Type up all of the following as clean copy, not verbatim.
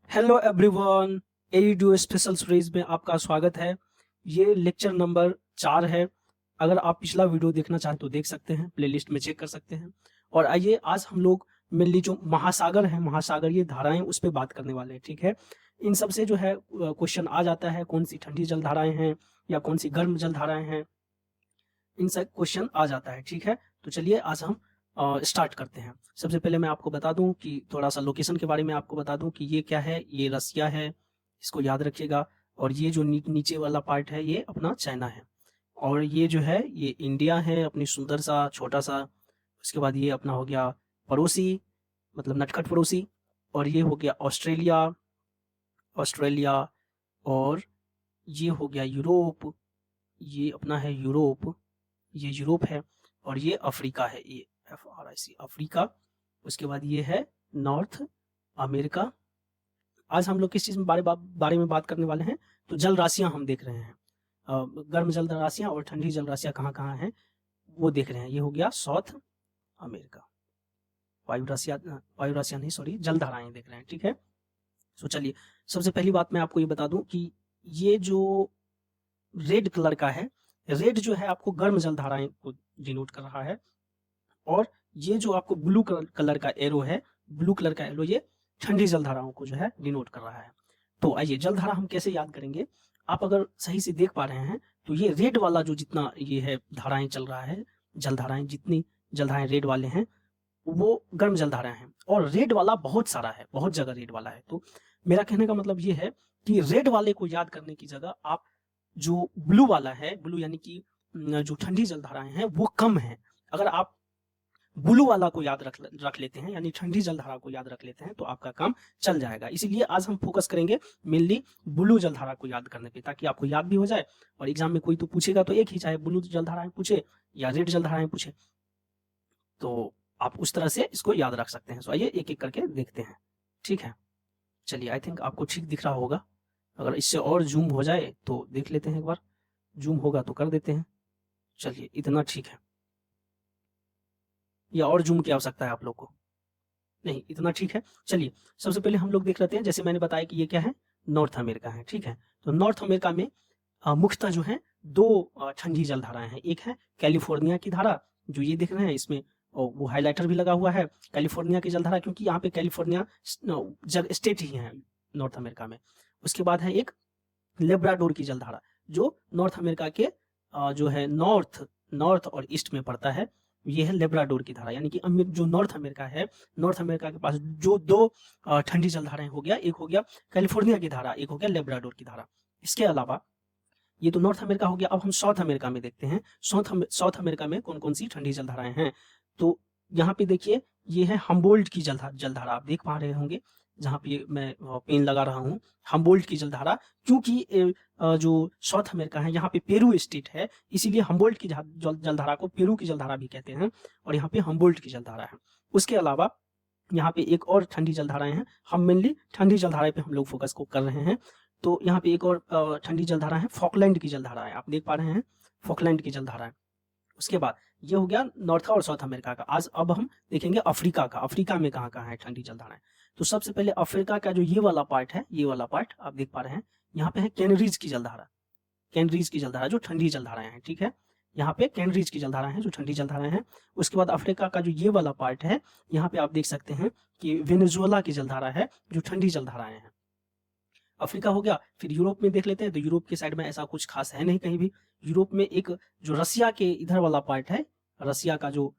Hello everyone, एईडीओ special series में आपका स्वागत है। ये लेक्चर नंबर 4 है। अगर आप पिछला वीडियो देखना चाहें तो देख सकते हैं, प्लेलिस्ट में चेक कर सकते हैं। और आइए आज हम लोग मेनली जो महासागर है, महासागर ये धाराएं उस पर बात करने वाले हैं। ठीक है, इन सब से जो है क्वेश्चन आ जाता है, कौन सी ठंडी जल धाराएं हैं या कौन सी गर्म जल धाराएं हैं, इन सब क्वेश्चन आ जाता है। ठीक है, तो चलिए आज हम स्टार्ट करते हैं। सबसे पहले मैं आपको बता दूं कि थोड़ा सा लोकेशन के बारे में आपको बता दूं कि ये क्या है। ये रसिया है, इसको याद रखिएगा। और ये जो नीचे वाला पार्ट है ये अपना चाइना है। और ये जो है ये इंडिया है, अपनी सुंदर सा छोटा सा। उसके बाद ये अपना हो गया पड़ोसी, मतलब नटखट पड़ोसी। और ये हो गया ऑस्ट्रेलिया, ऑस्ट्रेलिया। और ये हो गया यूरोप, ये अपना है यूरोप, ये यूरोप है। और ये अफ्रीका है, ये FRIC अफ्रीका। उसके बाद ये है नॉर्थ अमेरिका। आज हम लोग किस चीज में बारे में बात करने वाले हैं, तो जल राशियां हम देख रहे हैं। गर्म जल राशियां और ठंडी जल राशियां कहाँ कहाँ हैं वो देख रहे हैं। ये हो गया साउथ अमेरिका। वायु राशियां नहीं, सॉरी, जल धाराएं देख रहे हैं। ठीक है, तो चलिए सबसे पहली बात मैं आपको ये बता दूं कि ये जो रेड कलर का है, रेड जो है आपको गर्म जल धाराएं को डिनोट कर रहा है। और ये जो आपको ब्लू कलर का एरो है, ब्लू कलर का एरो, ये ठंडी जल धाराओं को जो है डिनोट कर रहा है। तो आइए जल धारा हम कैसे याद करेंगे। आप अगर सही से देख पा रहे हैं तो ये रेड वाला जो जितना ये है धाराएं चल रहा है, जल धाराएं, जितनी जल धाराएं रेड वाले हैं वो गर्म जल धाराएं हैं। और रेड वाला बहुत सारा है, बहुत जगह रेड वाला है। तो मेरा कहने का मतलब ये है कि रेड वाले को याद करने की जगह आप जो ब्लू वाला है, ब्लू यानी कि जो ठंडी जल धाराएं हैं वो कम है। अगर आप ब्लू वाला को याद रख लेते हैं, यानी ठंडी जलधारा को याद रख लेते हैं, तो आपका काम चल जाएगा। इसीलिए आज हम फोकस करेंगे मेनली ब्लू जलधारा को याद करने पे, ताकि आपको याद भी हो जाए। और एग्जाम में कोई तो पूछेगा तो एक ही, चाहे ब्लू जलधाराएं पूछे या रेड जलधाराएं पूछे, तो आप उस तरह से इसको याद रख सकते हैं। तो आइए एक एक करके देखते हैं। ठीक है, चलिए, आई थिंक आपको ठीक दिख रहा होगा। अगर इससे और जूम हो जाए तो देख लेते हैं एक बार, जूम होगा तो कर देते हैं। चलिए, इतना ठीक है, या और जूम की आवश्यकता है आप लोग को? नहीं, इतना ठीक है। चलिए सबसे पहले हम लोग देख लेते हैं, जैसे मैंने बताया कि ये क्या है, नॉर्थ अमेरिका है। ठीक है, तो नॉर्थ अमेरिका में मुख्यतः जो है दो ठंडी जल धाराएं हैं। एक है कैलिफोर्निया की धारा, जो ये देख रहे हैं, इसमें वो हाइलाइटर भी लगा हुआ है, कैलिफोर्निया की जलधारा, क्योंकि यहाँ पे कैलिफोर्निया जग स्टेट ही है नॉर्थ अमेरिका में। उसके बाद है एक लेब्राडोर की जलधारा, जो नॉर्थ अमेरिका के जो है नॉर्थ और ईस्ट में पड़ता है। ये है लेब्राडोर की धारा, यानी कि जो नॉर्थ अमेरिका है, नॉर्थ अमेरिका के पास जो दो ठंडी जलधाराएं हो गया, एक हो गया कैलिफोर्निया की धारा, एक हो गया लेब्राडोर की धारा। इसके अलावा ये तो नॉर्थ अमेरिका हो गया। अब हम साउथ अमेरिका में देखते हैं, साउथ अमेरिका में कौन कौन सी ठंडी जलधाराएं हैं। तो यहाँ पे देखिए, ये है हम्बोल्ट की जलधारा, आप देख पा रहे होंगे, जहाँ पे मैं पेन लगा रहा हूँ, हम्बोल्ट की जलधारा। क्योंकि जो साउथ अमेरिका है, यहाँ पे पेरू स्टेट है, इसीलिए हम्बोल्ट की जलधारा को पेरू की जलधारा भी कहते हैं, और यहाँ पे हम्बोल्ट की जलधारा है। उसके अलावा यहाँ पे एक और ठंडी जलधाराएं हैं। हम मेनली ठंडी जलधारा पे हम लोग फोकस को कर रहे हैं। तो यहाँ पे एक और ठंडी जलधारा है, फॉकलैंड की जलधारा है, आप देख पा रहे हैं, फॉकलैंड की जलधारा है। उसके बाद ये हो गया नॉर्थ और साउथ अमेरिका का। आज अब हम देखेंगे अफ्रीका का, अफ्रीका में कहाँ कहाँ है ठंडी जलधाराएं। तो सबसे पहले अफ्रीका का जो ये वाला पार्ट है, ये वाला पार्ट आप देख पा रहे हैं, यहाँ पे है कैनरीज की जलधारा, कैनरीज की जलधारा जो ठंडी जलधाराएं हैं। ठीक है, यहाँ पे कैनरीज की जलधारा है जो ठंडी जलधाराएं हैं। उसके बाद अफ्रीका का जो ये वाला पार्ट है, यहाँ पे आप देख सकते हैं कि वेनेजुएला की जलधारा है जो ठंडी जलधाराएं हैं। अफ्रीका हो गया। फिर यूरोप में देख लेते हैं, तो यूरोप के साइड में ऐसा कुछ खास है नहीं कहीं भी। यूरोप में एक जो रसिया के इधर वाला पार्ट है, रसिया का जो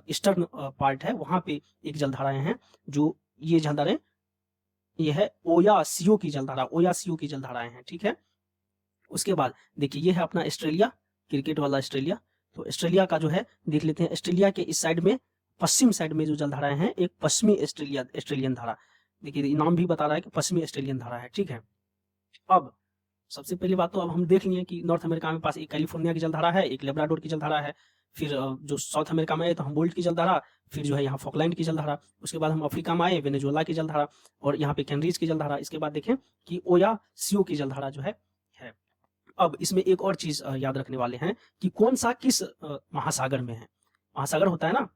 ईस्टर्न पार्ट है, वहां पे एक जलधाराएं हैं, जो ये जलधाराएं, ये है ओयासियो की जलधारा, ओयासियो की जलधाराएं हैं। ठीक है, उसके बाद देखिए ये है अपना ऑस्ट्रेलिया, क्रिकेट वाला ऑस्ट्रेलिया। तो ऑस्ट्रेलिया का जो है देख लेते हैं, ऑस्ट्रेलिया के इस साइड में, पश्चिम साइड में जो जलधाराएं हैं, एक पश्चिमी ऑस्ट्रेलियन धारा, देखिए नाम भी बता रहा है कि पश्चिमी ऑस्ट्रेलियन धारा है। ठीक है, अब सबसे पहली बात तो अब हम देख लिए कि नॉर्थ अमेरिका में पास एक कैलिफोर्निया की जलधारा है, एक लेब्राडोर की जलधारा है। फिर जो साउथ अमेरिका में है तो हम्बोल्ट की जलधारा, फिर जो है यहाँ फॉकलैंड की जलधारा। उसके बाद हम अफ्रीका में आए, वेनेजुएला की जलधारा, और यहाँ पे कैनरीज की जलधारा। इसके बाद देखें कि ओयासियो की जलधारा जो है। अब इसमें एक और चीज याद रखने वाले हैं कि कौन सा किस महासागर में है। महासागर होता है ना,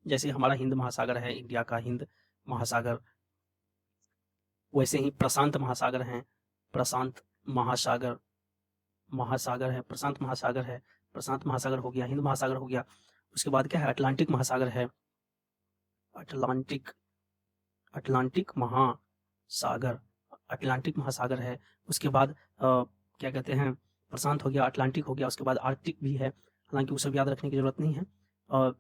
जैसे हमारा हिंद महासागर है, इंडिया का हिंद महासागर, वैसे ही प्रशांत महासागर है, प्रशांत महासागर है, प्रशांत महासागर है, प्रशांत महासागर हो गया, हिंद महासागर हो गया। उसके बाद क्या है, अटलांटिक महासागर है, अटलांटिक महासागर है। उसके बाद क्या कहते हैं, प्रशांत हो गया, अटलांटिक हो गया, उसके बाद आर्कटिक भी है, हालांकि वो सब याद रखने की जरूरत नहीं है।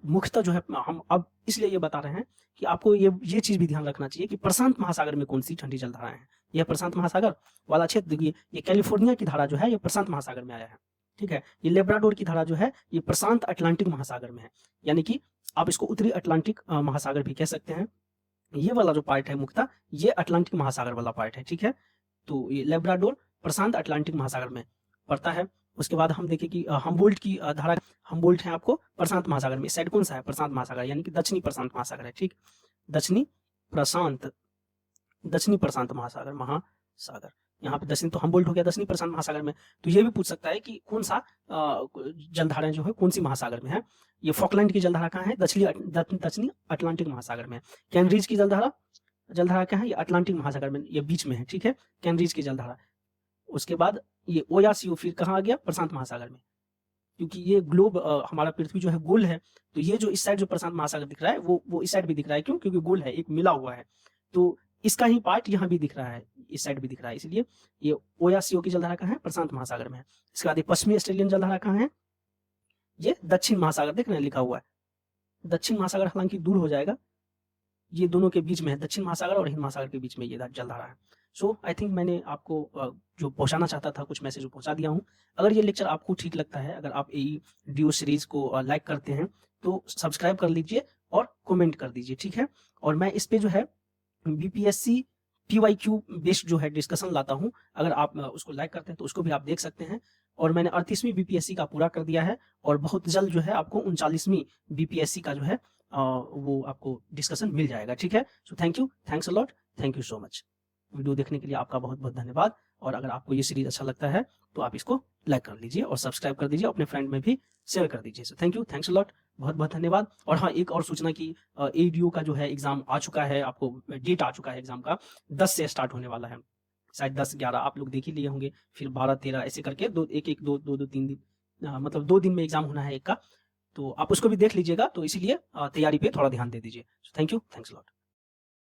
मुख्यतः जो है हम अब इसलिए ये बता रहे हैं कि आपको ये चीज भी ध्यान रखना चाहिए कि प्रशांत महासागर में कौन सी ठंडी जलधाराएं हैं। यह प्रशांत महासागर वाला क्षेत्र देखिए, ये कैलिफोर्निया की धारा जो है ये प्रशांत महासागर में आया है, ठीक है। ये लेब्राडोर की धारा जो है ये प्रशांत अटलांटिक महासागर में है, यानी कि आप इसको उत्तरी अटलांटिक महासागर भी कह सकते हैं। ये वाला जो पार्ट है मुख्यतः ये अटलांटिक महासागर वाला पार्ट है, ठीक है। तो ये लेब्राडोर प्रशांत अटलांटिक महासागर में पड़ता है। उसके बाद हम देखें कि हम्बोल्ट की धारा, हम्बोल्ट है आपको प्रशांत महासागर में, इस साइड कौन सा है, प्रशांत महासागर, यानी कि दक्षिणी प्रशांत महासागर है, ठीक। दक्षिणी प्रशांत महासागर, यहाँ पे दक्षिणी तो हम्बोल्ट हो गया दक्षिणी प्रशांत महासागर में। तो ये भी पूछ सकता है कि कौन सा जलधाराएं जो है कौन सी महासागर में है। ये फॉकलैंड की जलधारा कहाँ है, दक्षिणी अटलांटिक महासागर में। कैनरीज की जलधारा क्या है, ये अटलांटिक महासागर में, ये बीच में है, ठीक है, कैनरीज की जलधारा। उसके बाद ये ओयासियो फिर कहाँ आ गया, प्रशांत महासागर में, क्योंकि ये ग्लोब हमारा पृथ्वी जो है गोल है, तो ये जो इस साइड जो प्रशांत महासागर दिख रहा है वो इस साइड भी दिख रहा है, क्यों, क्योंकि गोल है, एक मिला हुआ है, तो इसका ही पार्ट यहाँ भी दिख रहा है, इस साइड भी दिख रहा है, इसलिए ये ओयासियो की जलधारा कहाँ है, प्रशांत महासागर में है। इसके बाद ये पश्चिमी ऑस्ट्रेलियन जलधारा कहाँ है, ये दक्षिण महासागर, देख रहे हैं लिखा हुआ है दक्षिण महासागर, हालांकि दूर हो जाएगा, ये दोनों के बीच में है, दक्षिण महासागर और हिंद महासागर के बीच में ये जलधारा है। सो आई थिंक मैंने आपको जो पहुंचाना चाहता था कुछ मैसेज पहुंचा दिया हूं। अगर ये लेक्चर आपको ठीक लगता है, अगर आप एई वीडियो सीरीज को लाइक करते हैं तो सब्सक्राइब कर लीजिए और कमेंट कर दीजिए, ठीक है। और मैं इस पे जो है बीपीएससी PYQ बेस्ड जो है डिस्कशन लाता हूं, अगर आप उसको लाइक करते हैं तो उसको भी आप देख सकते हैं। और मैंने 38वीं बीपीएससी का पूरा कर दिया है और बहुत जल्द जो है आपको 39वीं बीपीएससी का जो है वो आपको डिस्कशन मिल जाएगा, ठीक है। So thanks a lot, thank you so much. Video देखने के लिए आपका बहुत बहुत धन्यवाद। और अगर आपको ये सीरीज अच्छा लगता है तो आप इसको लाइक कर लीजिए और सब्सक्राइब कर दीजिए, अपने फ्रेंड में भी शेयर कर दीजिए। सो थैंक्स अ लॉट, बहुत बहुत धन्यवाद। और हाँ, एक और सूचना की ADO का जो है एग्जाम आ चुका है, आपको डेट आ चुका है एग्जाम का, 10 से स्टार्ट होने वाला है, शायद 10-11 आप लोग देख ही लिए होंगे, फिर 12-13 ऐसे करके 2-3 दिन, मतलब 2 दिन में एग्जाम होना है एक का, तो आप उसको भी देख लीजिएगा। तो इसीलिए तैयारी पे थोड़ा ध्यान दे दीजिए। Thanks a lot.